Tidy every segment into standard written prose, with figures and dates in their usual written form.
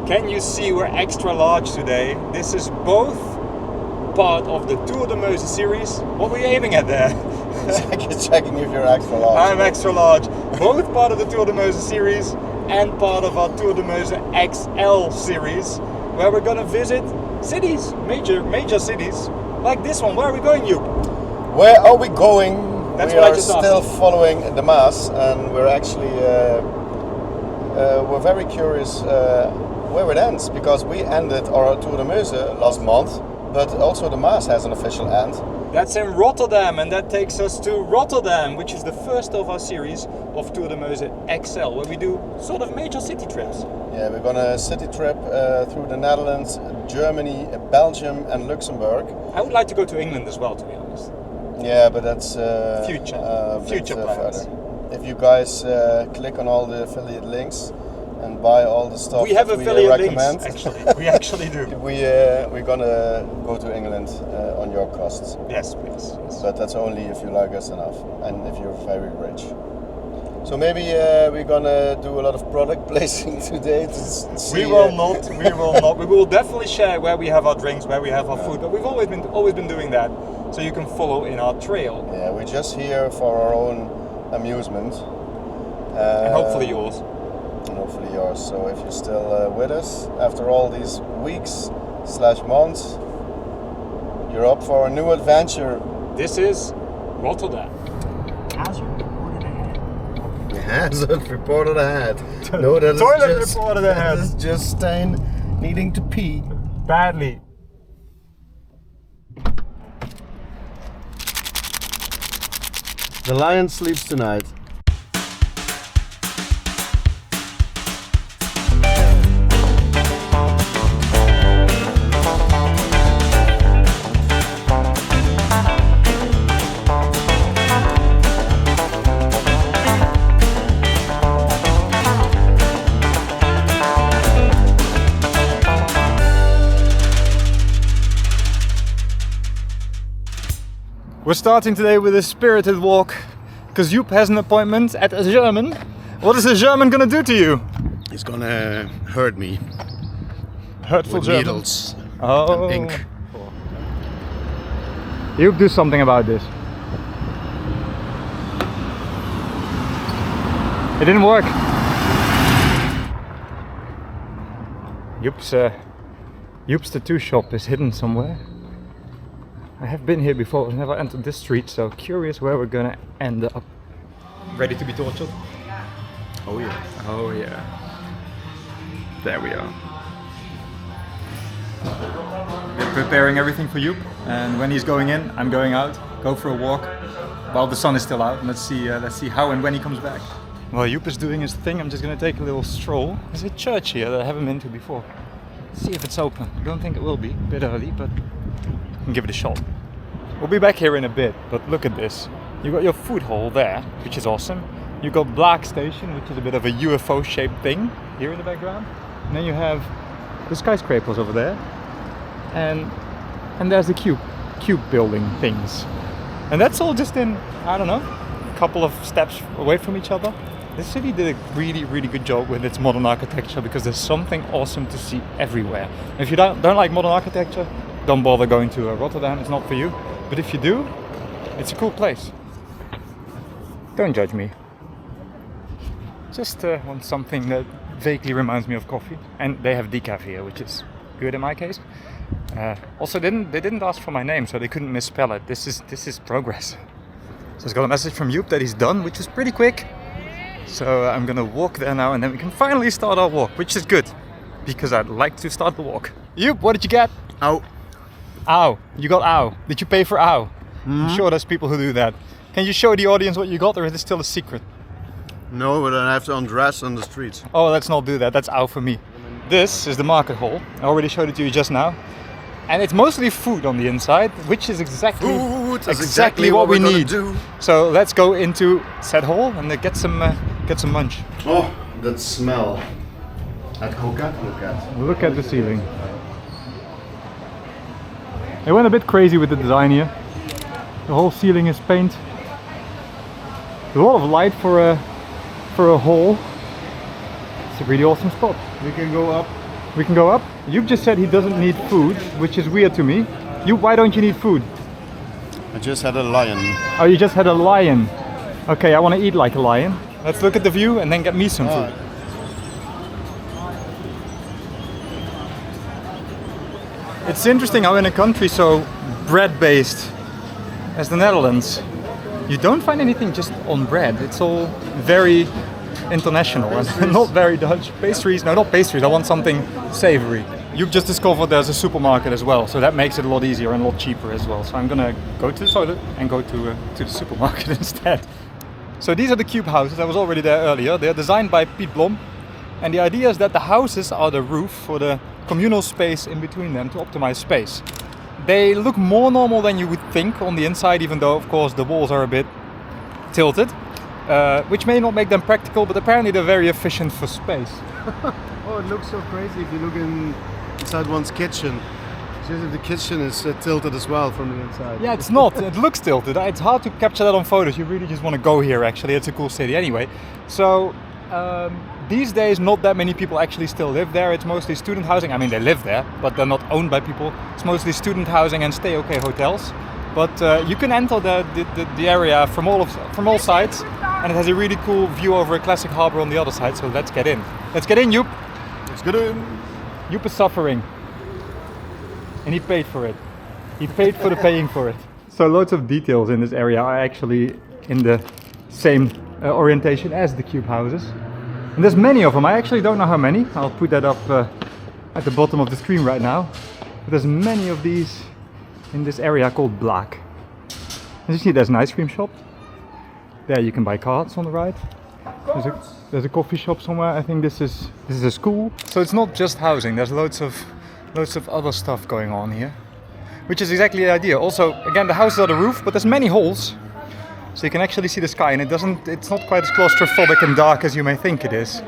Can you see we're extra large today? This is both part of the Tour de Meuse series. What were you aiming at there? Checking if you're extra large. I'm extra large. Both part of the Tour de Meuse series and part of our Tour de Meuse XL series, where we're gonna visit cities, major cities, like this one. Where are we going, Joep? Where are we going? That's we what I are just still asked. following the Meuse, and we're actually we're very curious where it ends, because we ended our Tour de Meuse last month, but also the Meuse has an official end. That's in Rotterdam, and that takes us to Rotterdam, which is the first of our series of Tour de Meuse XL, where we do sort of major city trips. Yeah, we're gonna city trip through the Netherlands, Germany, Belgium and Luxembourg. I would like to go to England as well, to be honest. Yeah, but that's future plans. further. If you guys click on all the affiliate links and buy all the stuff We have that affiliate we recommend, links, actually. We actually do. we're gonna go to England on your costs. Yes, please. Yes. But that's only if you like us enough and if you're very rich. So maybe we're gonna do a lot of product placing today to see. We will not. We will definitely share where we have our drinks, where we have our food, but we've always been doing that, so you can follow in our trail. Yeah, we're just here for our own amusement. And hopefully yours. And hopefully yours. So if you're still with us after all these weeks/months, you're up for a new adventure. This is Rotterdam. Hazard reported ahead. No, that is Toilet just, reported ahead. That is just Stijn needing to pee. Badly. The lion sleeps tonight. We're starting today with a spirited walk because Joep has an appointment at a German. What is a German gonna do to you? He's gonna hurt me. Hurtful with German. needles Oh. and ink. Joep, do something about this. It didn't work. Joep's tattoo shop is hidden somewhere. I have been here before, I've never entered this street, so curious where we're gonna end up. Ready to be tortured? Oh yeah. Oh yeah. There we are. We're preparing everything for Joep, and when he's going in, I'm going out. Go for a walk while the sun is still out, and let's see how and when he comes back. While Joep is doing his thing, I'm just gonna take a little stroll. There's a church here that I haven't been to before. Let's see if it's open. I don't think it will be, a bit early, but we can give it a shot. We'll be back here in a bit, but look at this. You got your food hall there, which is awesome. You got Black Station, which is a bit of a UFO shaped thing here in the background. And then you have the skyscrapers over there. And there's the cube building things. And that's all just in, I don't know, a couple of steps away from each other. This city did a really, really good job with its modern architecture, because there's something awesome to see everywhere. If you don't like modern architecture, don't bother going to Rotterdam, it's not for you. But if you do, it's a cool place. Don't judge me. Just want something that vaguely reminds me of coffee. And they have decaf here, which is good in my case. Also, they didn't ask for my name, so they couldn't misspell it. This is progress. So I got a message from Joep that he's done, which was pretty quick. So I'm gonna walk there now, and then we can finally start our walk, which is good, because I'd like to start the walk. Joep, what did you get? Ow. Ow. You got ow. Did you pay for ow? I'm sure there's people who do that. Can you show the audience what you got, or is it still a secret? No, but I have to undress on the streets. Oh, let's not do that. That's ow for me. This is the market hall. I already showed it to you just now. And it's mostly food on the inside, which is exactly what we need. Do. So let's go into said hall and get some lunch. Oh, that smell. That coconut, Look at the ceiling. They went a bit crazy with the design here. The whole ceiling is paint. A lot of light for a hall. It's a really awesome spot. We can go up We can go up. You've just said he doesn't need food, which is weird to me. Why don't you need food? I just had a lion. Oh, you just had a lion. Okay, I want to eat like a lion. Let's look at the view and then get me some food. It's interesting how in a country so bread-based as the Netherlands, you don't find anything just on bread. It's all very international and not very Dutch. Pastries, no, not pastries. I want something savory. You've just discovered there's a supermarket as well, so that makes it a lot easier and a lot cheaper as well. So I'm gonna go to the toilet and go to the supermarket instead. So these are the cube houses. I was already there earlier. They're designed by Piet Blom, and the idea is that the houses are the roof for the communal space in between them to optimize space. They look more normal than you would think on the inside, even though of course the walls are a bit tilted, which may not make them practical, but apparently they're very efficient for space. Oh, it looks so crazy if you look inside one's kitchen. Just if the kitchen is tilted as well from the inside. Yeah, it's not. It looks tilted. It's hard to capture that on photos. You really just want to go here actually. It's a cool city anyway. So these days not that many people actually still live there. It's mostly student housing. I mean, they live there, but they're not owned by people. It's mostly student housing and stay okay hotels. But you can enter the area from all sides, and it has a really cool view over a classic harbor on the other side. So let's get in. Let's get in, Joep. Let's get in. Joep is suffering. And he paid for it. He paid for the paying for it. So loads of details in this area are actually in the same orientation as the cube houses. And there's many of them. I actually don't know how many. I'll put that up at the bottom of the screen right now. But there's many of these in this area called Blaak. As you see, there's an ice cream shop. There you can buy cards on the right. There's a coffee shop somewhere. I think this is a school. So it's not just housing. There's loads of other stuff going on here, which is exactly the idea. Also, again, the houses are the roof, but there's many holes, so you can actually see the sky, and it's not quite as claustrophobic and dark as you may think it is.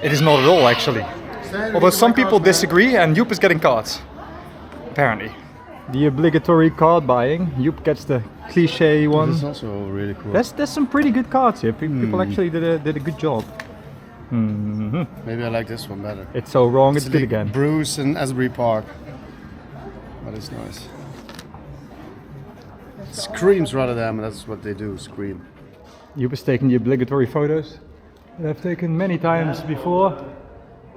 It is not at all, actually. Although some people disagree, and Joep is getting cards, apparently. The obligatory card buying. Joep gets the cliche one. This is also really cool. There's some pretty good cards here. People actually did a good job. Maybe I like this one better. It's so wrong, it's good again. Bruce and Asbury Park. But it's nice. Screams Rotterdam, and that's what they do, scream. Joep is taking the obligatory photos that I've taken many times before.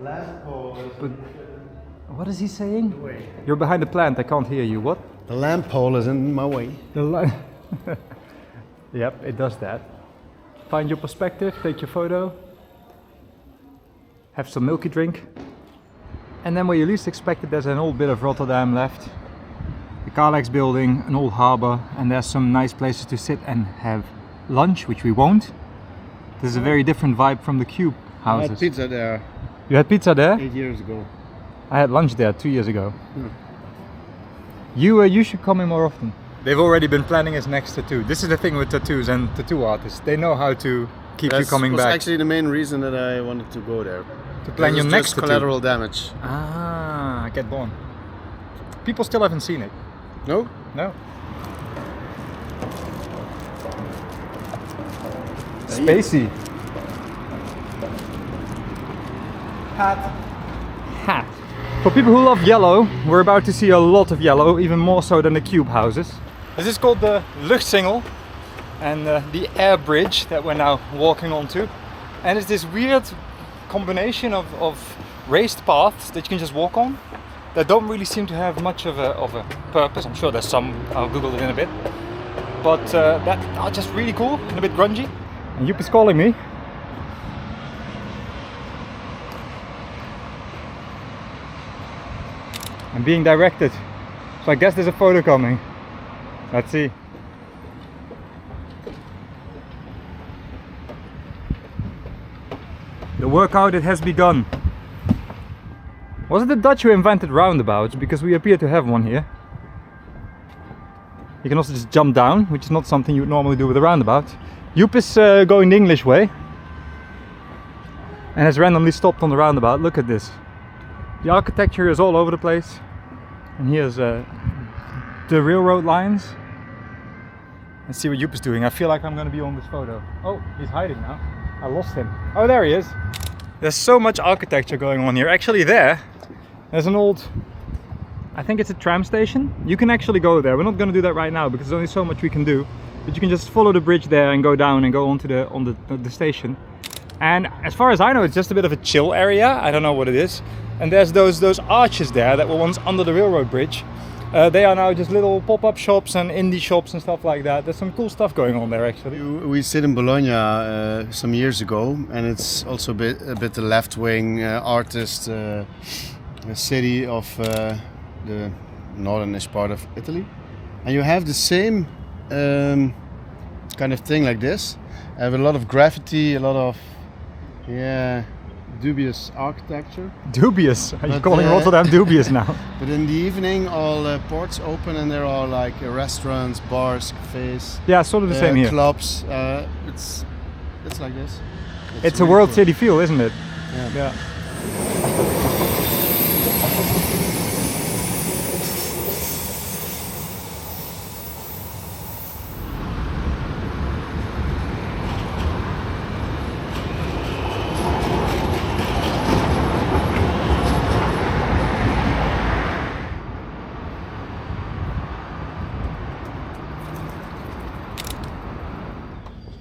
But what is he saying? You're behind the plant, I can't hear you. What? The lamp pole is in my way. Yep, it does that. Find your perspective, take your photo. Have some milky drink, and then where you least expect it, there's an old bit of Rotterdam left. The Carlex building, an old harbour, and there's some nice places to sit and have lunch, which we won't. This is a very different vibe from the cube houses. I had pizza there. You had pizza there? 8 years ago. I had lunch there 2 years ago. You should come in more often. They've already been planning his next tattoo. This is the thing with tattoos and tattoo artists. They know how to keep you coming back. That's actually the main reason that I wanted to go there. To plan your next tattoo. Collateral damage. Ah, get born. People still haven't seen it. No? No. Spacey. Hat. For people who love yellow, we're about to see a lot of yellow, even more so than the cube houses. This is called the Luchtsingel, and the air bridge that we're now walking onto. And it's this weird combination of raised paths that you can just walk on that don't really seem to have much of a purpose. I'm sure there's some, I'll Google it in a bit. But that are just really cool and a bit grungy. And Joep is calling me. I'm being directed. So I guess there's a photo coming. Let's see. The workout, it has begun. Was it the Dutch who invented roundabouts? Because we appear to have one here. You can also just jump down, which is not something you would normally do with a roundabout. Joep is going the English way and has randomly stopped on the roundabout. Look at this. The architecture is all over the place. And here's the railroad lines. Let's see what Joep is doing. I feel like I'm going to be on this photo. Oh, he's hiding now. I lost him. Oh, there he is. There's so much architecture going on here. Actually there, There's an old, I think it's a tram station. You can actually go there. We're not going to do that right now because there's only so much we can do. But you can just follow the bridge there and go down and go onto the station. And as far as I know, it's just a bit of a chill area. I don't know what it is. And there's those arches there that were once under the railroad bridge. They are now just little pop-up shops and indie shops and stuff like that. There's some cool stuff going on there actually. We stayed in Bologna some years ago, and it's also a bit the left-wing artist city of the northern-ish part of Italy. And you have the same kind of thing like this. I have a lot of graffiti, a lot of dubious architecture. Dubious? Are you calling Rotterdam dubious now? But in the evening, all ports open, and there are like restaurants, bars, cafes. Yeah, sort of the same here. Clubs. It's like this. It's a really world city feel, isn't it? Yeah.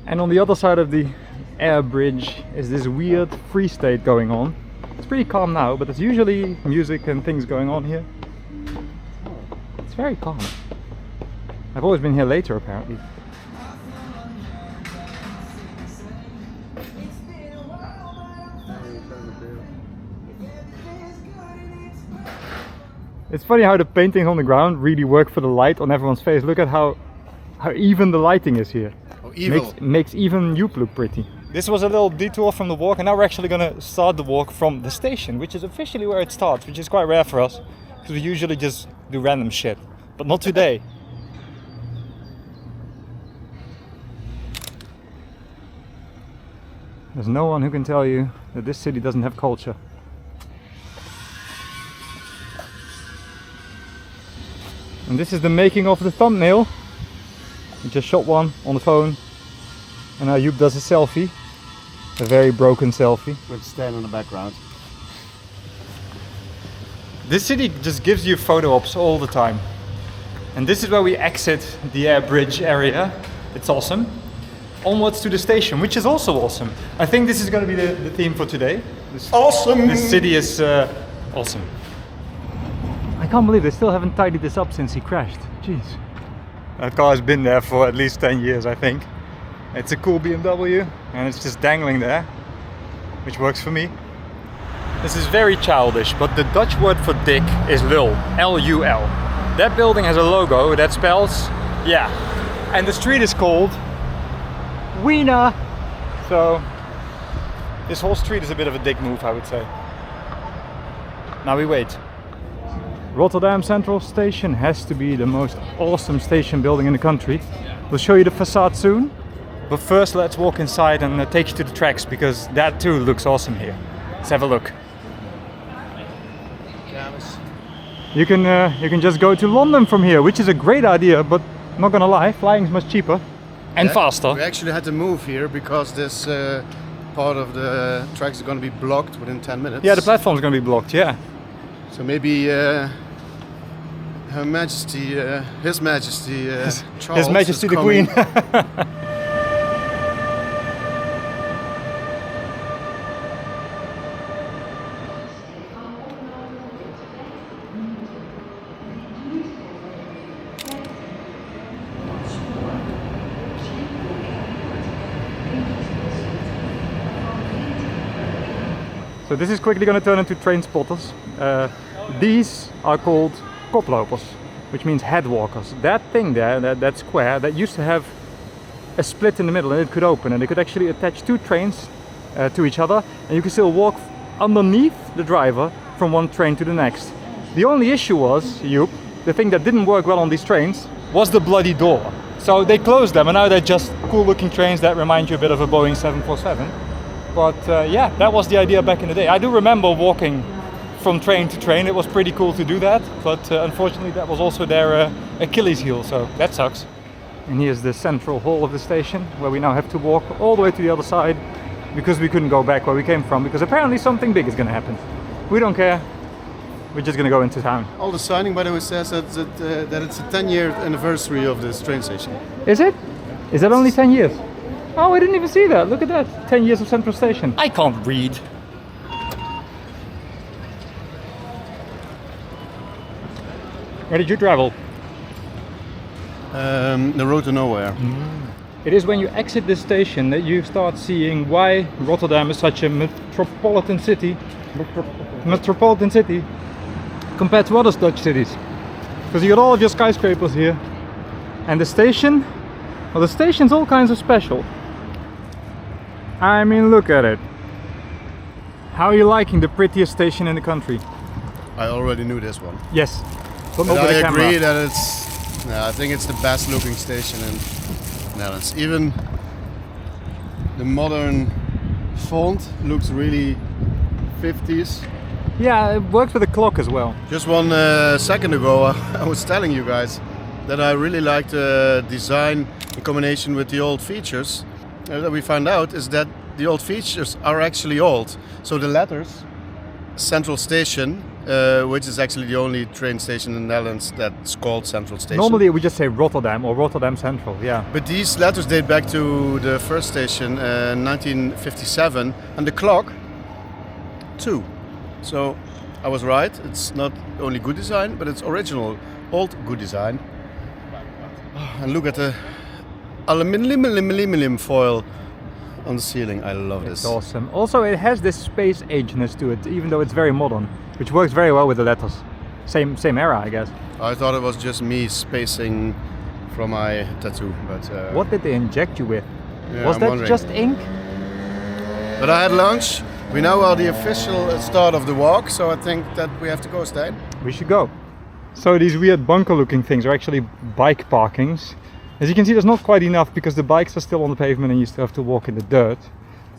And on the other side of the air bridge is this weird free state going on. It's pretty calm now, but there's usually music and things going on here. It's very calm. I've always been here later apparently. It's funny how the paintings on the ground really work for the light on everyone's face. Look at how even the lighting is here. Makes even you look pretty. This was a little detour from the walk, and now we're actually going to start the walk from the station, which is officially where it starts, which is quite rare for us, because we usually just do random shit. But not today. There's no one who can tell you that this city doesn't have culture. And this is the making of the thumbnail. We just shot one on the phone, and now Joep does a selfie, a very broken selfie. With Stan in the background. This city just gives you photo ops all the time. And this is where we exit the air bridge area. It's awesome. Onwards to the station, which is also awesome. I think this is going to be the theme for today. Awesome! This city is awesome. I can't believe they still haven't tidied this up since he crashed. Jeez. That car has been there for at least 10 years, I think. It's a cool BMW, and it's just dangling there, which works for me. This is very childish, but the Dutch word for dick is lul, L-U-L. That building has a logo that spells, yeah. And the street is called Wiener. So, this whole street is a bit of a dick move, I would say. Now we wait. Rotterdam Central Station has to be the most awesome station building in the country. We'll show you the facade soon. But first let's walk inside and take you to the tracks, because that too looks awesome here. Let's have a look. You can just go to London from here, which is a great idea, but not gonna lie, flying is much cheaper and faster. We actually had to move here because this part of the tracks is going to be blocked within 10 minutes. Yeah, the platform's gonna be blocked, yeah. So maybe Her Majesty, His Majesty Charles. His Majesty the Queen. So this is quickly going to turn into train spotters. These are called koplopers, which means headwalkers. That thing there, that square, that used to have a split in the middle, and it could open, and they could actually attach two trains to each other, and you could still walk underneath the driver from one train to the next. The only issue was, Joep, the thing that didn't work well on these trains was the bloody door. So they closed them, and now they're just cool looking trains that remind you a bit of a Boeing 747. But yeah, that was the idea back in the day. I do remember walking from train to train. It was pretty cool to do that, but unfortunately that was also their Achilles heel, so that sucks. And here's the central hall of the station, where we now have to walk all the way to the other side because we couldn't go back where we came from, because apparently something big is going to happen. We don't care. we're just gonna go into town. All the signing, by the way, says that it's a 10-year anniversary of this train station. Is it? Is that only 10 years? Oh, I didn't even see that. Look at that. 10 years of Central Station. I can't read. Where did you travel? The road to nowhere. It is when you exit this station that you start seeing why Rotterdam is such a metropolitan city. Metropolitan city compared to other Dutch cities. Because you got all of your skyscrapers here. And the station, well, the station's all kinds of special. I mean, look at it. How are you liking the prettiest station in the country? I already knew this one. Yes. But I agree that it's. I think it's the best looking station in Netherlands. Even the modern font looks really 50s. Yeah, it works with the clock as well. Just one second ago, I was telling you guys that I really like the design in combination with the old features. That we found out is that the old features are actually old. So the letters, Central Station, which is actually the only train station in the Netherlands that's called Central Station. Normally we just say Rotterdam or Rotterdam Central, yeah. But these letters date back to the first station, 1957, and the clock, 2. So I was right, it's not only good design, but it's original, old good design. And look at the aluminum foil on the ceiling. I love this. It's awesome. Also, it has this space ageness to it, even though it's very modern, which works very well with the letters. Same era, I guess. I thought it was just me spacing from my tattoo, but what did they inject you with? yeah, Was I'm that wondering. just ink? But I had lunch. We now are the official start of the walk, so I think that we have to go, Stijn. We should go. So these weird bunker-looking things are actually bike parkings. As you can see, there's not quite enough because the bikes are still on the pavement and you still have to walk in the dirt.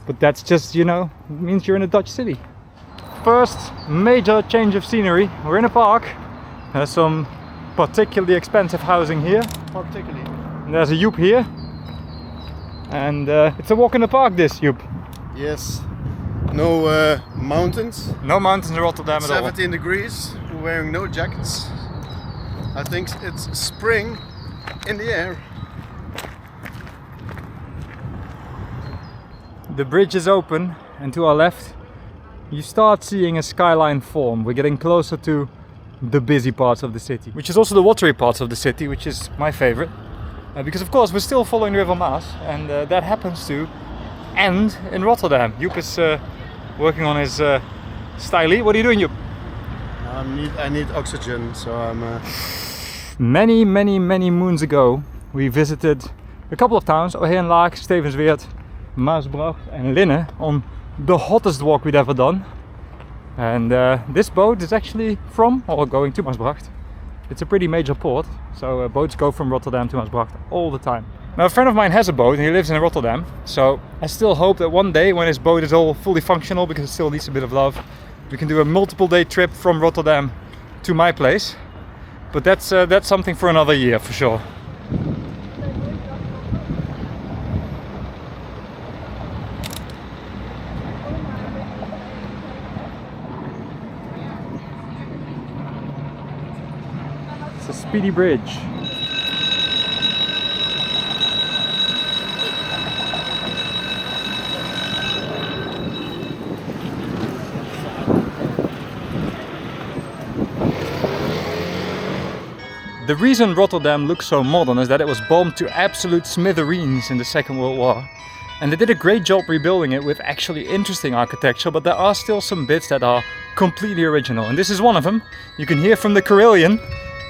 But that's just, you know, means you're in a Dutch city. First major change of scenery. We're in a park. There's some particularly expensive housing here. Particularly. And there's a Joep here. And it's a walk in the park, this Joep. Yes. No mountains. No mountains in Rotterdam at all. 17 degrees. We're wearing no jackets. I think it's spring in the air. The bridge is open, and to our left you start seeing a skyline form. We're getting closer to the busy parts of the city, which is also the watery parts of the city, which is my favorite. Because of course we're still following the River Meuse, and that happens to end in Rotterdam. Joep is working on his stylie. What are you doing, Joep? I need oxygen, so I'm... Many moons ago we visited a couple of towns, Oheerlaak, Stevensweert, Maasbracht and Linne, on the hottest walk we'd ever done. And this boat is actually from, or going to Maasbracht. It's a pretty major port, so boats go from Rotterdam to Maasbracht all the time. Now a friend of mine has a boat and he lives in Rotterdam, so I still hope that one day when his boat is all fully functional, because it still needs a bit of love, we can do a multiple day trip from Rotterdam to my place. But that's something for another year for sure. It's a speedy bridge. The reason Rotterdam looks so modern is that it was bombed to absolute smithereens in the Second World War. And they did a great job rebuilding it with actually interesting architecture, but there are still some bits that are completely original. And this is one of them. You can hear from the carillon.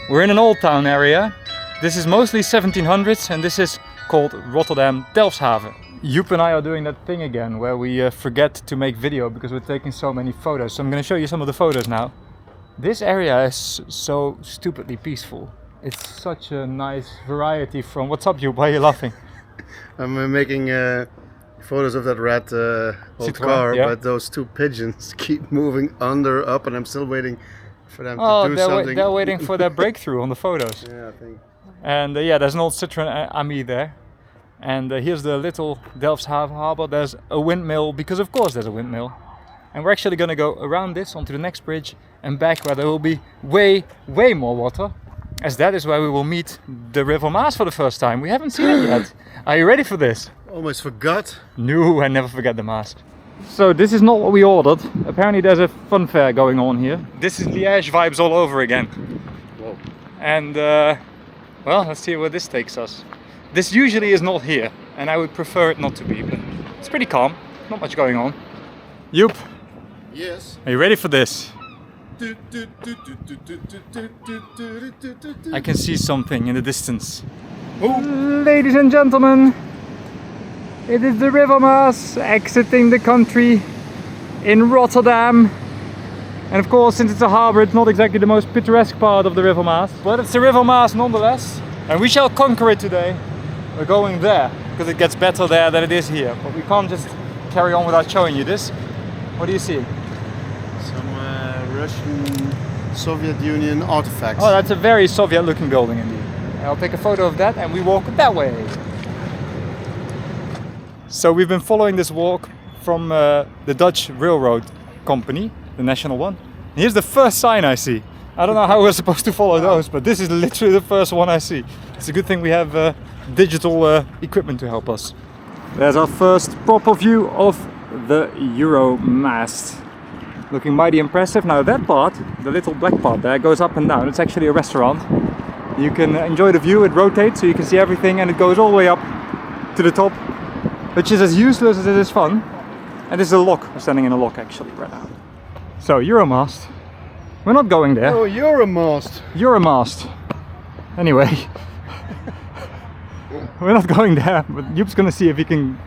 We're in an old town area. This is mostly 1700s and this is called Rotterdam Delfshaven. Joep and I are doing that thing again where we forget to make video because we're taking so many photos. So I'm going to show you some of the photos now. This area is so stupidly peaceful. It's such a nice variety from... What's up, Joep? Why are you laughing? I'm making photos of that red old Citroën, car, yeah. but those two pigeons keep moving under, up, and I'm still waiting for them to do something. They're waiting for their breakthrough on the photos. Yeah, I think. And yeah, there's an old Citroën Ami there. And here's the little Delfshaven harbour. There's a windmill, because of course there's a windmill. And we're actually going to go around this onto the next bridge and back where there will be way, way more water, as that is where we will meet the River Maas for the first time. We haven't seen it yet. Are you ready for this? Almost forgot. No, I never forget the Maas. So this is not what we ordered. Apparently there's a fun fair going on here. This is Liège vibes all over again. Whoa. And well, let's see where this takes us. This usually is not here, and I would prefer it not to be, but it's pretty calm. Not much going on. Joep, Yes. are you ready for this? I can see something in the distance. Oh. Ladies and gentlemen, it is the River Maas exiting the country in Rotterdam. And of course, since it's a harbour, it's not exactly the most picturesque part of the River Maas, but it's the River Maas nonetheless. And we shall conquer it today. We're going there, because it gets better there than it is here. But we can't just carry on without showing you this. What do you see? Some Russian Soviet Union artifacts. Oh, that's a very Soviet looking building indeed. I'll take a photo of that and we walk that way. So we've been following this walk from the Dutch railroad company, the national one. And here's the first sign I see. I don't know how we're supposed to follow those, but this is literally the first one I see. It's a good thing we have digital equipment to help us. There's our first proper view of the Euro mast. Looking mighty impressive. Now that part, the little black part there, goes up and down. It's actually a restaurant. You can enjoy the view, it rotates so you can see everything, and it goes all the way up to the top, which is as useless as it is fun. And this is a lock. We're standing in a lock actually right now. So Euromast. We're not going there. Oh, Euromast. Euromast. Anyway. We're not going there, but Joep's gonna see if he can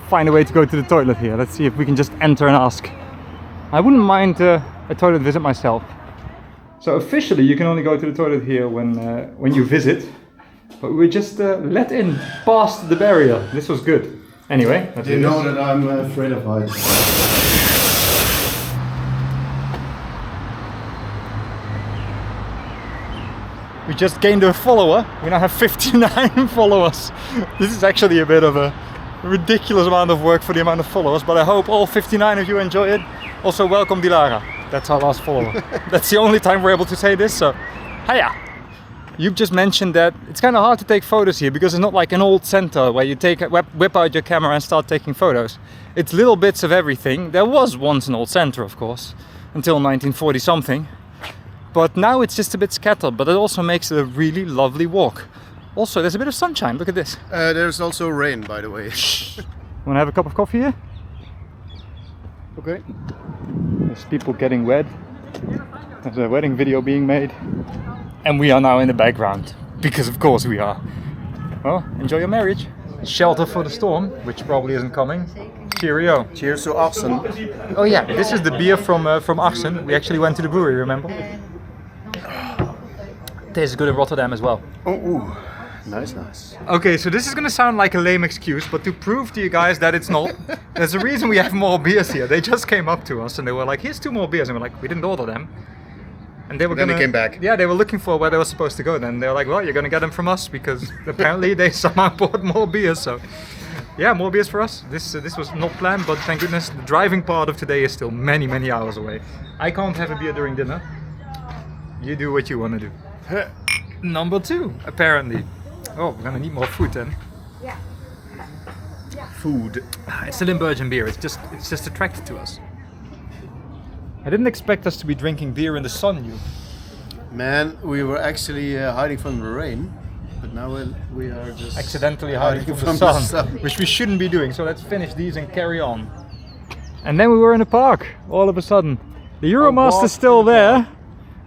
find a way to go to the toilet here. Let's see if we can just enter and ask. I wouldn't mind a toilet visit myself. So officially you can only go to the toilet here when you visit, but we were just let in past the barrier. This was good. Anyway, let's You do know this. that I'm afraid of heights. We just gained a follower. We now have 59 followers. This is actually a bit of a ridiculous amount of work for the amount of followers, but I hope all 59 of you enjoy it. Also welcome Dilara. That's our last follower. That's the only time we're able to say this, so hiya! You've just mentioned that it's kind of hard to take photos here because it's not like an old center where you whip out your camera and start taking photos. It's little bits of everything. There was once an old center, of course, until 1940 something. But now it's just a bit scattered, but it also makes it a really lovely walk. Also, there's a bit of sunshine, look at this. There's also rain, by the way. Wanna have a cup of coffee here? Okay. There's people getting wed. There's a wedding video being made. And we are now in the background, because of course we are. Well, enjoy your marriage. Shelter for the storm, which probably isn't coming. Cheerio. Cheers to Arsen. Oh yeah, this is the beer from Arsen. We actually went to the brewery, remember? Tastes good in Rotterdam as well. Oh, ooh. Nice, nice. Okay, so this is gonna sound like a lame excuse, but to prove to you guys that it's not, there's a reason we have more beers here. They just came up to us and they were like, here's 2 more beers, and we're like, we didn't order them. And they were Then they came back. Yeah, they were looking for where they were supposed to go then. They were like, well, you're gonna get them from us, because apparently they somehow bought more beers, so. Yeah, more beers for us. This was not planned, but thank goodness the driving part of today is still many, many hours away. I can't have a beer during dinner. You do what you want to do. Number 2, apparently. Oh, we're gonna need more food then. Food. It's still in Belgian beer. It's just attracted to us. I didn't expect us to be drinking beer in the sun, you. Man, we were actually hiding from the rain, but now we are just Accidentally hiding from the sun, which we shouldn't be doing. So let's finish these and carry on. And then we were in the park all of a sudden. The Euromaster is still there.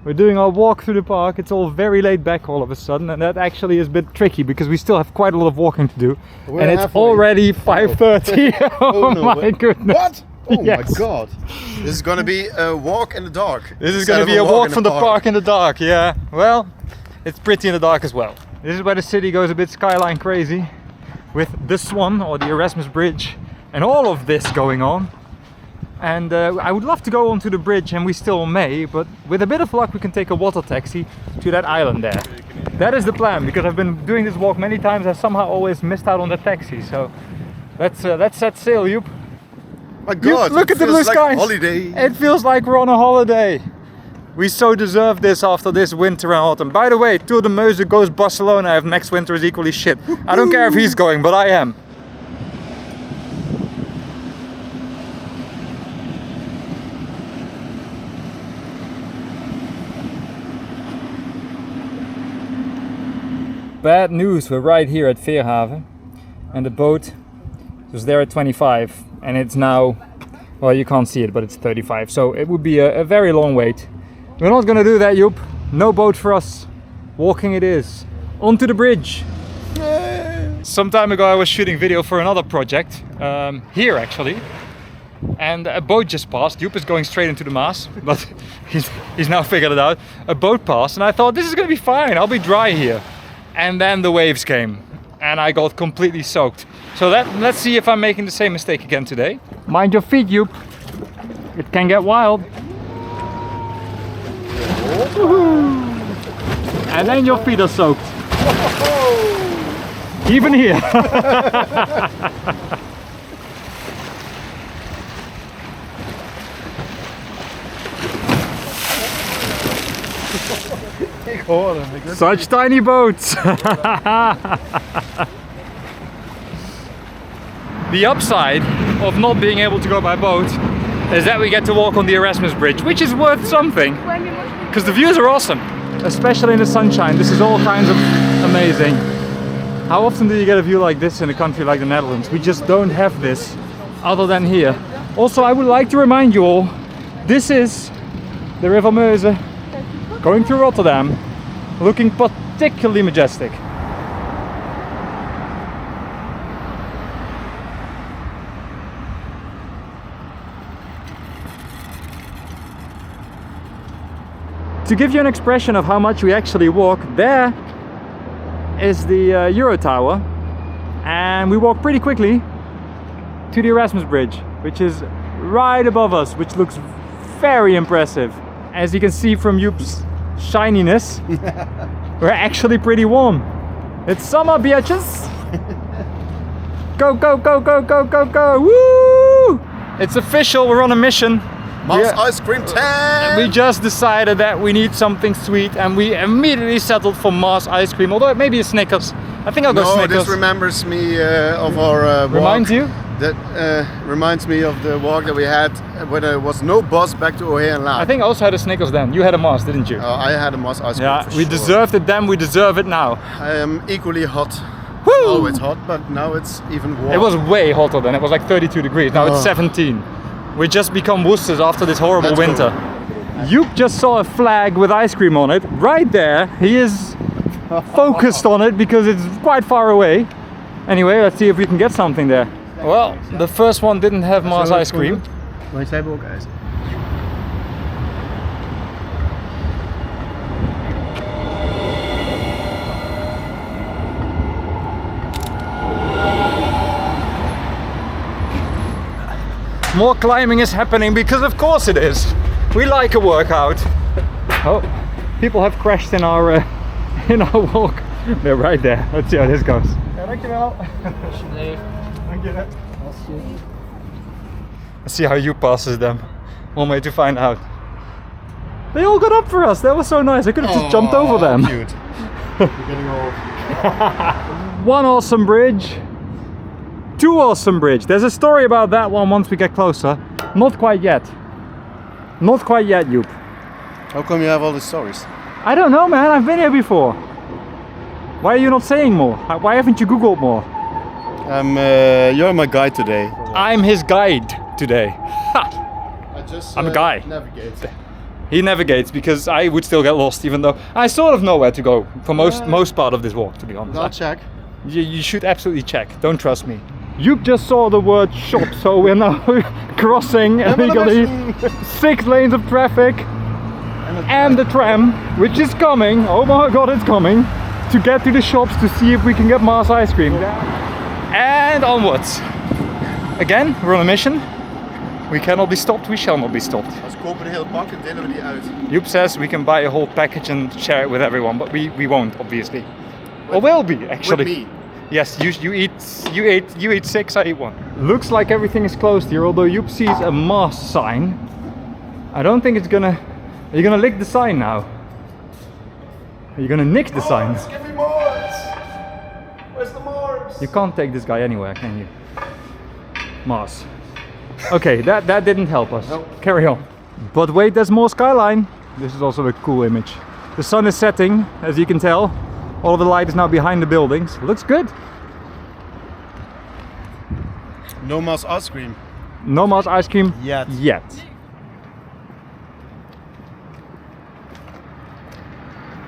We're doing our walk through the park. It's all very laid back all of a sudden, and that actually is a bit tricky because we still have quite a lot of walking to do. And it's already 5:30. Oh no, my goodness. What? Oh Yes. my god. This is gonna be a walk in the dark. This is going to be a walk from the park in the dark, yeah. Well, it's pretty in the dark as well. This is where the city goes a bit skyline crazy with the Swan or the Erasmus Bridge and all of this going on. And I would love to go onto the bridge, and we still may, but with a bit of luck we can take a water taxi to that island there. That is the plan, because I've been doing this walk many times. I somehow always missed out on the taxi, so let's set sail, Joep. My god, Look at the blue like skies. Holiday. It feels like we're on a holiday. We so deserve this after this winter and autumn. By the way, Tour de Meuse goes Barcelona if next winter is equally shit. I don't care if he's going, but I am. Bad news, we're right here at Veerhaven and the boat was there at 25 and it's now, well, you can't see it, but it's 35, so it would be a very long wait. We're not gonna do that, Joep. No boat for us. Walking it is. Onto the bridge. Yay. Some time ago I was shooting video for another project, here actually, and a boat just passed. Joep is going straight into the Maas, but he's now figured it out. A boat passed and I thought this is gonna be fine, I'll be dry here. And then the waves came and I got completely soaked. So let's see if I'm making the same mistake again today. Mind your feet, Joep. It can get wild. And then your feet are soaked. Even here. Such tiny boats. The upside of not being able to go by boat is that we get to walk on the Erasmus Bridge, which is worth something because the views are awesome, especially in the sunshine. This is all kinds of amazing. How often do you get a view like this in a country like the Netherlands? We just don't have this other than here. Also, I would like to remind you all, this is the River Meuse going through Rotterdam, looking particularly majestic. To give you an expression of how much we actually walk, there is the Euro Tower, and we walk pretty quickly to the Erasmus Bridge, which is right above us, which looks very impressive. As you can see from Joep's shininess, we're actually pretty warm. It's summer, bitches! Go, go, go, go, go, go, go! Woo! It's official, we're on a mission. Mouse ice cream time! We just decided that we need something sweet and we immediately settled for Mars ice cream, although it may be a Snickers. I think I'll go Snickers. No, this remembers me of our walk. Reminds you? That reminds me of the walk that we had when there was no bus back to O'Hare and Laag. I think I also had a Snickers then. You had a Mars, didn't you? I had a Mars ice cream. Yeah, for we sure. deserved it then, we deserve it now. I am equally hot. Woo! Oh, it's hot, but now it's even warm. It was way hotter then, it was like 32 degrees, now it's 17. We just become woosters after this horrible winter. Joep just saw a flag with ice cream on it, right there. He is focused on it because it's quite far away. Anyway, let's see if we can get something there. Well, the first one didn't have Mars ice cream. Wij hebben ook ijs. More climbing is happening because of course it is. We like a workout. Oh, people have crashed in our walk. They're right there. Let's see how this goes. Ja, dankjewel. Dankjewel. Let's see how you passes them. One way to find out. They all got up for us. That was so nice. I could have just jumped over them. Cute. We're getting old. One awesome bridge. Two awesome bridge. There's a story about that one once we get closer. Not quite yet. Not quite yet, Joep. How come you have all these stories? I don't know, man. I've been here before. Why are you not saying more? Why haven't you Googled more? You're my guide today. I'm his guide today. Ha! I'm a guy. Navigate. He navigates because I would still get lost, even though I sort of know where to go for most part of this walk, to be honest. I'll check. You should absolutely check. Don't trust me. You just saw the word shop, so we're now crossing illegally 6 lanes of traffic and the tram, which is coming. Oh my god, it's coming to get to the shops to see if we can get Mars ice cream. And onwards. Again, we're on a mission. We cannot be stopped. We shall not be stopped. Als kopen een hele pak en delen we die uit. Joep says we can buy a whole package and share it with everyone, but we won't, obviously. Or will be, actually. With me. Yes, you eat 6, I eat 1. Looks like everything is closed here, although Joep sees a Mars sign. I don't think it's Are you gonna lick the sign now? Are you gonna nick the sign? Give me Mars! Where's the Mars? You can't take this guy anywhere, can you? Mars. Okay, that didn't help us. Nope. Carry on. But wait, there's more skyline. This is also a cool image. The sun is setting, as you can tell. All of the light is now behind the buildings. Looks good. No Mars ice cream. No Mars ice cream Yet. yet.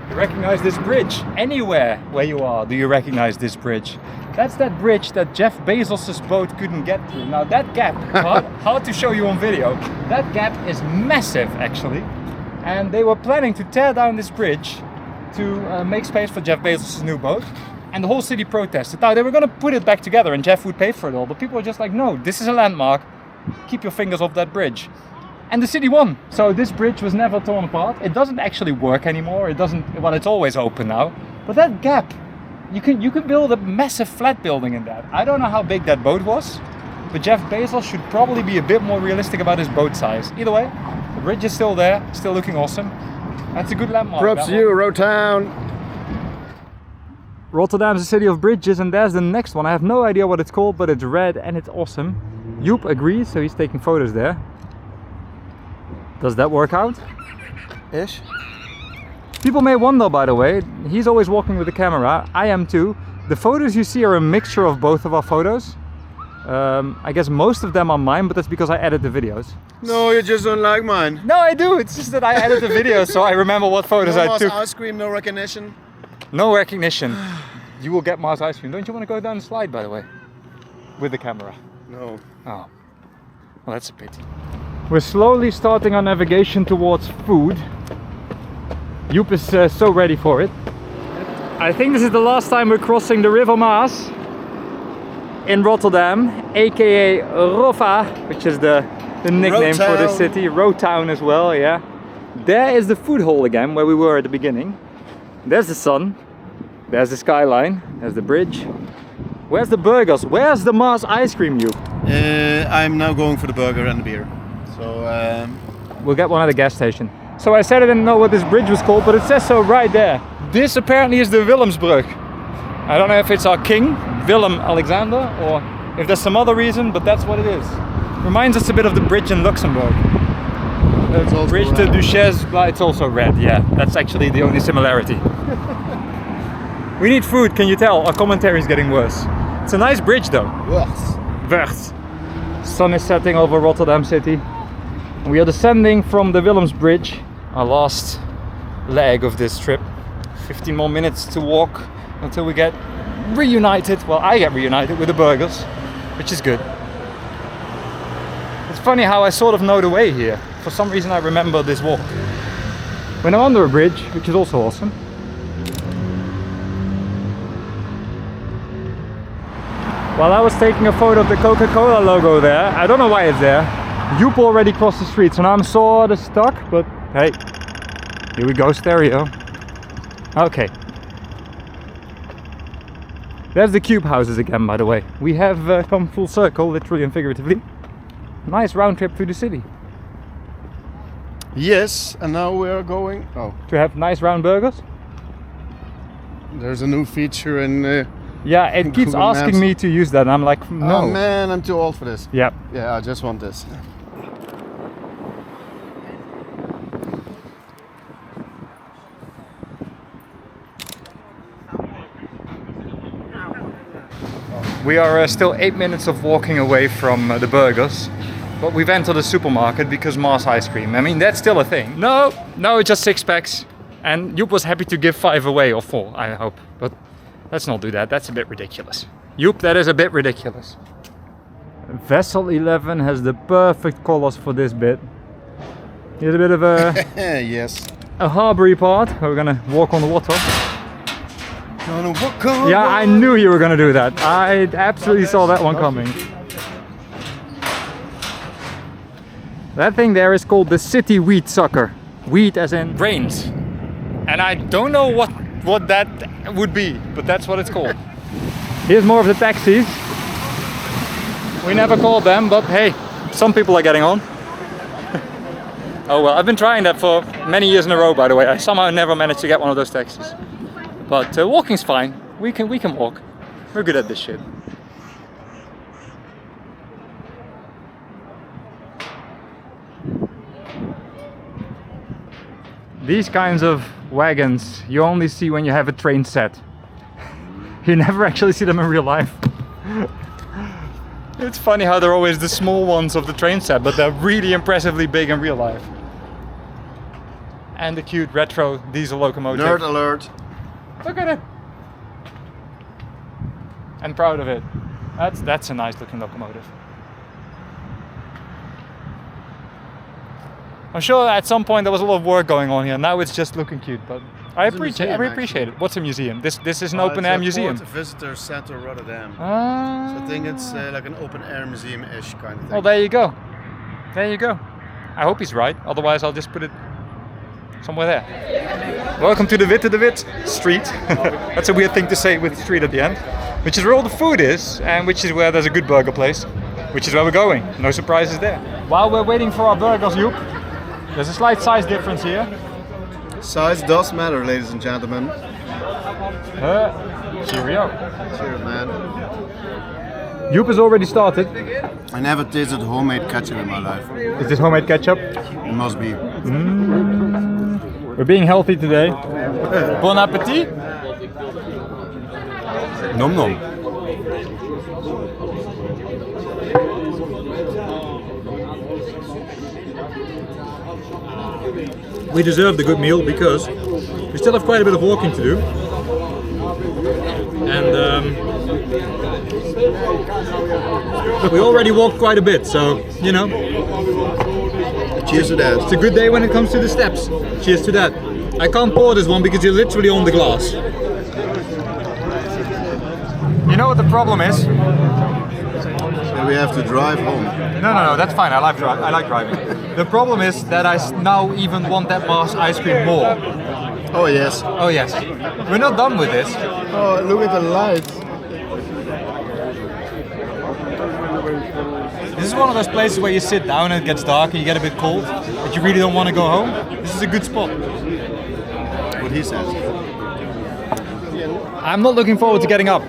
You recognize this bridge? Anywhere where you are, do you recognize this bridge? That's that bridge that Jeff Bezos' boat couldn't get through. Now that gap, hard to show you on video, that gap is massive actually. And they were planning to tear down this bridge to make space for Jeff Bezos' new boat. And the whole city protested. Now they were going to put it back together and Jeff would pay for it all. But people were just like, no, this is a landmark. Keep your fingers off that bridge. And the city won. So this bridge was never torn apart. It doesn't actually work anymore. It doesn't, well, it's always open now. But that gap, you can build a massive flat building in that. I don't know how big that boat was, but Jeff Bezos should probably be a bit more realistic about his boat size. Either way, the bridge is still there, still looking awesome. That's a good landmark. Props to you, Rotterdam. Rotterdam is a city of bridges, and there's the next one. I have no idea what it's called, but it's red and it's awesome. Joep agrees, so he's taking photos there. Does that work out? Ish. People may wonder, by the way, he's always walking with the camera. I am too. The photos you see are a mixture of both of our photos. I guess most of them are mine, but that's because I edit the videos. No, you just don't like mine. No, I do. It's just that I edit the videos, so I remember what photos No I Mars took. ice cream, no recognition. No recognition. You will get Mars ice cream. Don't you want to go down the slide, by the way? With the camera. No. Oh. Well, that's a pity. We're slowly starting our navigation towards food. Joep is so ready for it. I think this is the last time we're crossing the River Maas in Rotterdam, aka Roffa, which is the nickname for the city. Road Town as well, yeah. There is the food hall again, where we were at the beginning. There's the sun, there's the skyline, there's the bridge. Where's the burgers? Where's the Mars ice cream, Joep? I'm now going for the burger and the beer. So we'll get one at the gas station. So I said I didn't know what this bridge was called, but it says so right there. This apparently is the Willemsbrug. I don't know if it's our king, Willem Alexander, or if there's some other reason, but that's what it is. Reminds us a bit of the bridge in Luxembourg. The bridge to Duchesse, it's also red, yeah. That's actually the only similarity. We need food, can you tell? Our commentary is getting worse. It's a nice bridge though. Wurst. Sun is setting over Rotterdam city. We are descending from the Willemsbridge, our last leg of this trip. 15 more minutes to walk until we get reunited. Well, I get reunited with the burgers, which is good. It's funny how I sort of know the way here. For some reason I remember this walk. When I'm under a bridge, which is also awesome. While I was taking a photo of the Coca-Cola logo there, I don't know why it's there. Joep already crossed the street, so now I'm sort of stuck, but hey, here we go, stereo. Okay. There's the cube houses again, by the way. We have come full circle, literally and figuratively. Nice round trip through the city. Yes, and now we are going. Oh, To have nice round burgers. there's a new feature in. Yeah, it keeps Google asking Maps. me to use that, and I'm like, no. Oh man, I'm too old for this. Yeah. Yeah, I just want this. We are still 8 minutes of walking away from the burgers, but we've entered a supermarket because Mars ice cream. I mean, that's still a thing. No, it's just 6 packs. And Joep was happy to give 5 away, or 4, I hope. But let's not do that, that's a bit ridiculous. Joep, that is a bit ridiculous. Vessel 11 has the perfect colors for this bit. Here's a bit of a, Yes. a harbory part. We're gonna walk on the water. Gonna walk on. Yeah, I knew you were gonna do that. I absolutely saw that one coming. That thing there is called the city wheat sucker. Wheat as in grains. And I don't know what that would be, but that's what it's called. Here's more of the taxis. We never called them, but hey, some people are getting on. Oh well, I've been trying that for many years in a row, by the way. I somehow never managed to get one of those taxis. But walking's fine. We can walk. We're good at this shit. These kinds of wagons you only see when you have a train set. You never actually see them in real life. It's funny how they're always the small ones of the train set, but they're really impressively big in real life. And the cute retro diesel locomotive. Nerd alert. Look at it. And proud of it. That's a nice looking locomotive. I'm sure at some point there was a lot of work going on here. Now it's just looking cute, but I appreciate it. What's a museum? This is an open air museum. It's a visitor center Rotterdam. So Ah. I think it's like an open air museum-ish kind of thing. Well, there you go. There you go. I hope he's right. Otherwise, I'll just put it somewhere there. Welcome to the Wit street. That's a weird thing to say with street at the end. Which is where all the food is, and which is where there's a good burger place. Which is where we're going. No surprises there. While we're waiting for our burgers, Joep, there's a slight size difference here. Size does matter, ladies and gentlemen. Cheerio. Cheers, man. Joep has already started. I never tasted homemade ketchup in my life. Is this homemade ketchup? It must be. We're being healthy today. Bon appetit. Nom nom. We deserve the good meal because we still have quite a bit of walking to do. And we already walked quite a bit, so, you know. Cheers to that. It's a good day when it comes to the steps. Cheers to that. I can't pour this one because you're literally on the glass. You know what the problem is? So we have to drive home. No, that's fine. I like driving. The problem is that I now even want that Mars ice cream more. Oh yes. Oh yes. We're not done with this. Oh, look at the lights. This is one of those places where you sit down and it gets dark and you get a bit cold, but you really don't want to go home. This is a good spot. What he says. I'm not looking forward to getting up.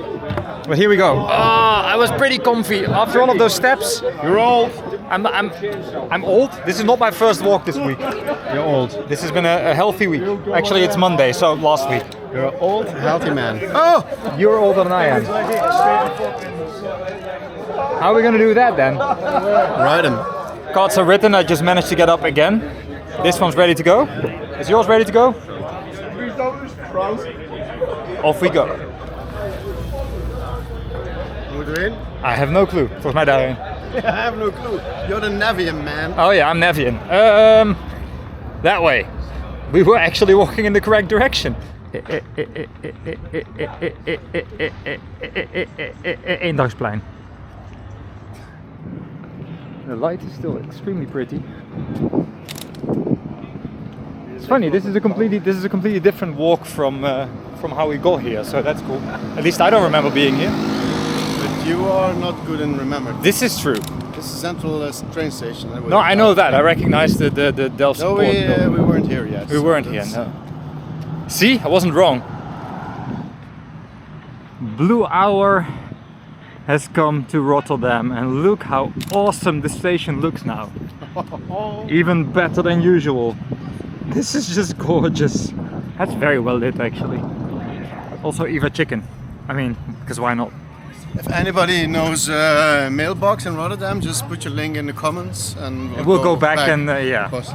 Well, here we go. I was pretty comfy after all of those steps. You're old. I'm old. This is not my first walk this week. You're old. This has been a healthy week. Actually, it's Monday, so last week. You're an old, healthy man. Oh, you're older than I am. How are we gonna do that then? Ride him. Cards are written. I just managed to get up again. This one's ready to go. Is yours ready to go? Off we go. Moet erin? I have no clue. Volgens mij daarin. I have no clue. You're the Navian man. Oh yeah, I'm Nevian. That way. We were actually walking in the correct direction. Eendagsplein. The light is still extremely pretty. It's funny. This is a completely different walk from how we got here. So that's cool. At least I don't remember being here. But you are not good in remembering. This is true. This is Central train station. No, I know that. I recognize the Delft No, Sport building. we weren't here yet. We weren't here, no. See, I wasn't wrong. Blue Hour has come to Rotterdam, and look how awesome the station looks now. Even better than usual. This is just gorgeous. That's very well lit, actually. Also, Eva chicken. I mean, because why not? If anybody knows mailbox in Rotterdam, just put your link in the comments and We'll go back and yeah. Of course.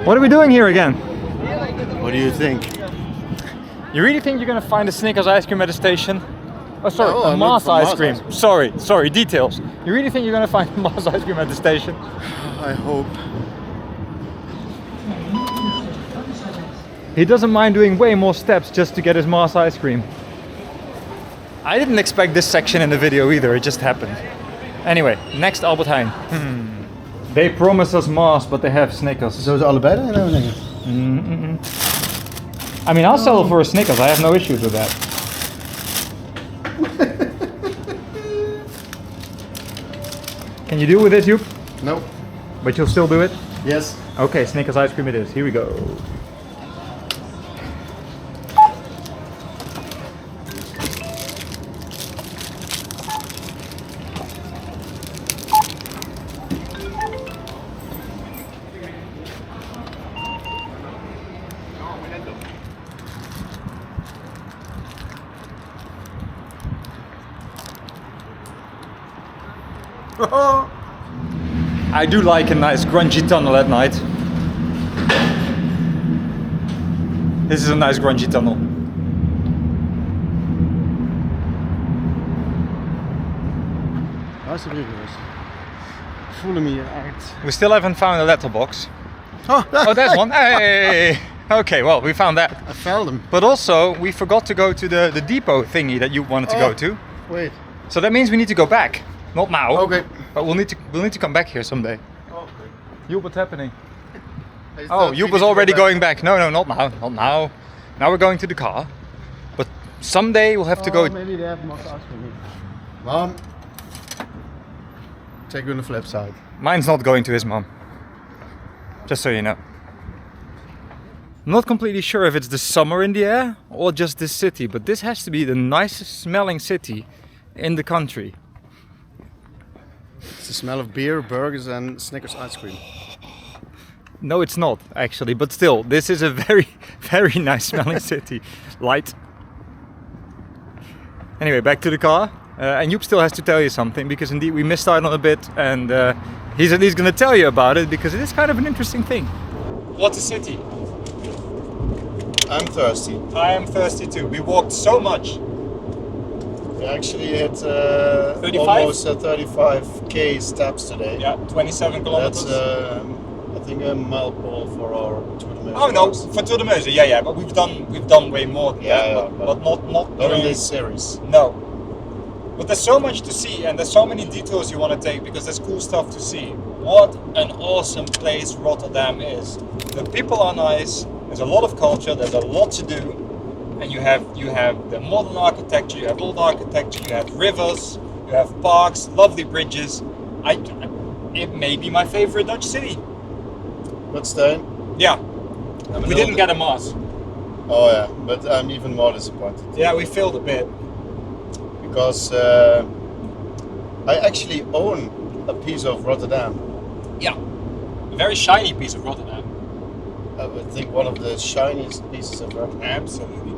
What are we doing here again? What do you think? You really think you're gonna find a Snickers ice cream at a station? Oh, sorry, No, a I'm Mars looking for ice cream. Mars Sorry, details. You really think you're gonna find a Mars ice cream at the station? I hope. He doesn't mind doing way more steps just to get his Mars ice cream. I didn't expect this section in the video either, it just happened. Anyway, next Albert Heijn. They promise us Mars, but they have Snickers. Zo is allebei en everything. I mean, I'll settle for a Snickers, I have no issues with that. Can you deal with this, Joep? No. But you'll still do it? Yes. Okay, Snickers ice cream it is. Here we go. I do like a nice grungy tunnel at night. This is a nice grungy tunnel. Alsjeblieft. Voelen me uit. We still haven't found a letterbox. Oh, Oh, there's one. Hey! Okay, well, we found that. I found them. But also, we forgot to go to the depot thingy that you wanted to go to. Wait. So that means we need to go back. Not now. Okay. But we'll need to come back here someday. Okay. Joep, what's happening? I Oh, thought we Joep need was to go already back. going back. No, not now. Not now. Now we're going to the car. But someday we'll have to go. Maybe they have more cars for me. Mom. Take you on the flip side. Mine's not going to his mom. Just so you know. I'm not completely sure if it's the summer in the air or just this city, but this has to be the nicest smelling city in the country. It's the smell of beer, burgers and Snickers ice cream. No, it's not actually, but still, this is a very, very nice smelling city. Light. Anyway, back to the car. And Joep still has to tell you something because indeed we missed out on a bit, and he's at least going to tell you about it because it is kind of an interesting thing. What a city! I'm thirsty. I am thirsty too. We walked so much. We actually hit 35? almost 35k steps today. Yeah, 27 kilometers. That's I think a mile pole for our Tour de Meuse. Oh no, for Tour de Meuse, yeah, but we've done way more than that, Yeah, but not Not in during this series. No. But there's so much to see and there's so many detours you want to take because there's cool stuff to see. What an awesome place Rotterdam is. The people are nice, there's a lot of culture, there's a lot to do. And you have the modern architecture, you have old architecture, you have rivers, you have parks, lovely bridges. It may be my favorite Dutch city. But Stijn, Yeah. I'm We didn't get a Mars. Oh yeah, but I'm even more disappointed. Yeah, we failed a bit. Because I actually own a piece of Rotterdam. Yeah. A very shiny piece of Rotterdam. I would think one of the shiniest pieces of Rotterdam. Absolutely.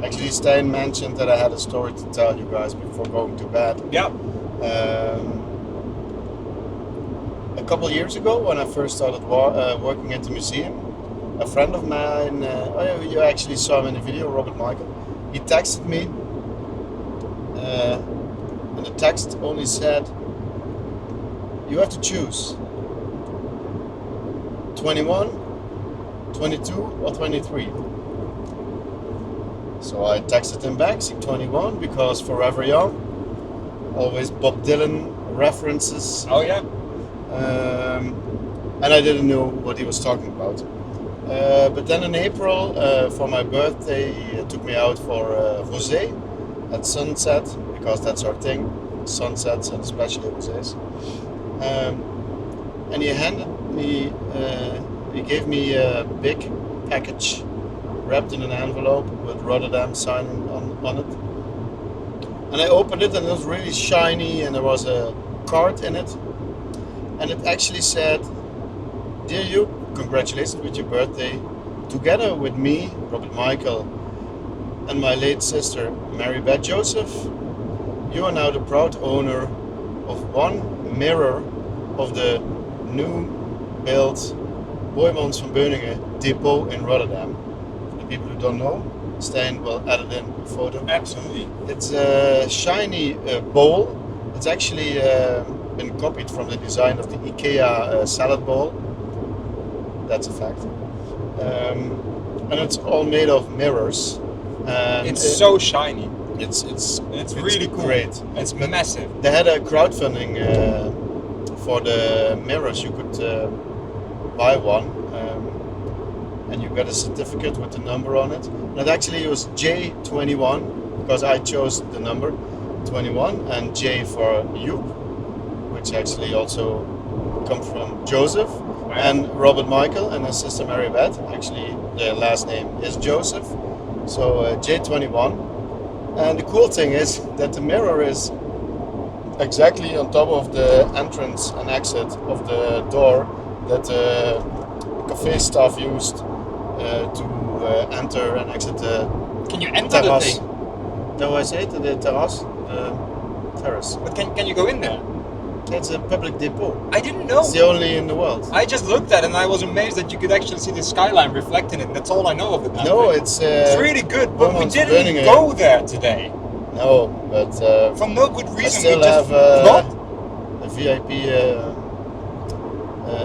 Actually, Stijn mentioned that I had a story to tell you guys before going to bed. Yeah. A couple of years ago, when I first started working at the museum, a friend of mine, you actually saw him in the video, Robert Michael, he texted me, and the text only said, you have to choose 21, 22 or 23. So I texted him back, saying 21, because Forever Young, always Bob Dylan references. Oh yeah. And I didn't know what he was talking about. But then in April, for my birthday, he took me out for rosé at sunset, because that's our thing, sunsets and especially rosés. And he gave me a big package wrapped in an envelope with Rotterdam sign on it. And I opened it and it was really shiny and there was a card in it. And it actually said, "Dear you, congratulations with your birthday. Together with me, Robert Michael, and my late sister, Mary Beth Joseph, you are now the proud owner of one mirror of the new built Boijmans van Beuningen depot in Rotterdam." For the people who don't know, Stijn will edit in a photo. Absolutely. It's a shiny bowl. It's actually been copied from the design of the IKEA salad bowl. That's a fact. And it's all made of mirrors. And It's so shiny. It's really cool. Great. It's massive. They had a crowdfunding for the mirrors. You could buy one, and you got a certificate with the number on it. And it actually was J21 because I chose the number 21 and J for you, which which actually also come from Joseph and Robert Michael and his sister Mary Beth. Actually, their last name is Joseph. So J21. And the cool thing is that the mirror is exactly on top of the entrance and exit of the door that the cafe staff used to enter and exit the Can you enter the terrace. thing? No, I say to the terrace. Terrace. But can you go in there? It's a public depot. I didn't know. It's the only in the world. I just looked at it and I was amazed that you could actually see the skyline reflecting it. That's all I know of it now. No, it's really good, but we Beaumont's didn't burning it. go there today. No, but For no good I reason. still we just have not. a VIP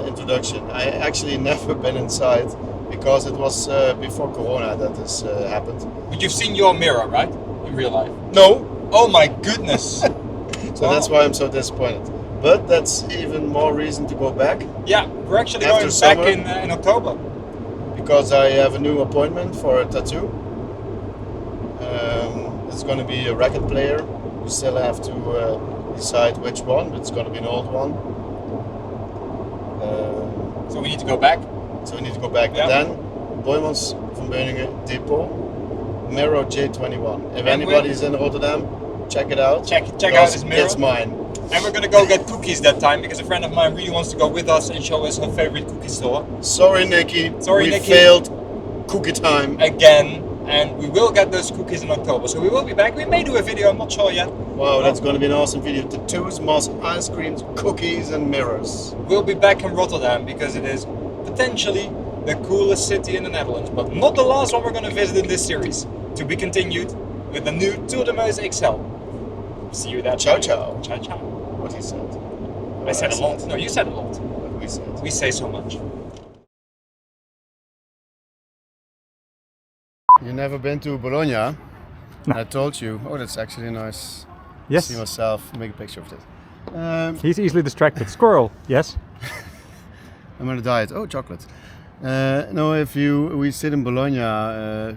introduction. I actually never been inside because it was before Corona that this happened. But you've seen your mirror, right? In real life. No, Oh my goodness. so that's why I'm so disappointed. But that's even more reason to go back Yeah, we're actually After going summer? back in October. because I have a new appointment for a tattoo. It's going to be a record player. We still have to decide which one, but it's going to be an old one. So we need to go back. So we need to go back. Yeah. Then Beaumont's van Beuningen Depot, Mirror J21. If And anybody's in Rotterdam, check it out. Check out because his mirror. It's mine. And we're gonna go get cookies that time because a friend of mine really wants to go with us and show us her favorite cookie store Sorry, Nikki. Sorry, we Nikki. failed cookie time. again. And we will get those cookies in October. So we will be back. We may do a video, I'm not sure yet. Wow, that's going to be an awesome video. Tattoos, moss, ice creams, cookies, and mirrors. We'll be back in Rotterdam because it is potentially the coolest city in the Netherlands, but not the last one we're going to visit in this series. To be continued with the new Tour de Meuse XL. See you there. Ciao, ciao. Ciao, ciao. What he said. I said a lot. No, you said a lot. What we said. We say so much. You never been to Bologna? I told you. Oh, that's actually a nice. Yes. See myself. Make a picture of this. He's easily distracted. Squirrel, yes. I'm on a diet. Oh, chocolate. No, we stayed in Bologna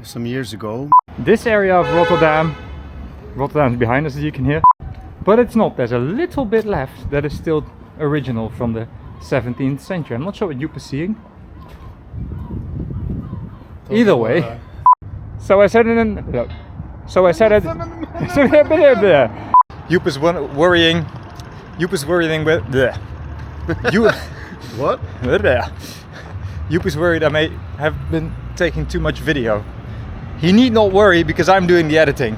some years ago. This area of Rotterdam is behind us, as you can hear. But it's not. There's a little bit left that is still original from the 17th century. I'm not sure what Joep is seeing. Either way. So I said it in... Look. So I said it... Joep is worrying... Joep is worrying with... What? Joep is worried I may have been taking too much video. He need not worry because I'm doing the editing.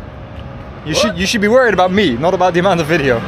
You should be worried about me, not about the amount of video.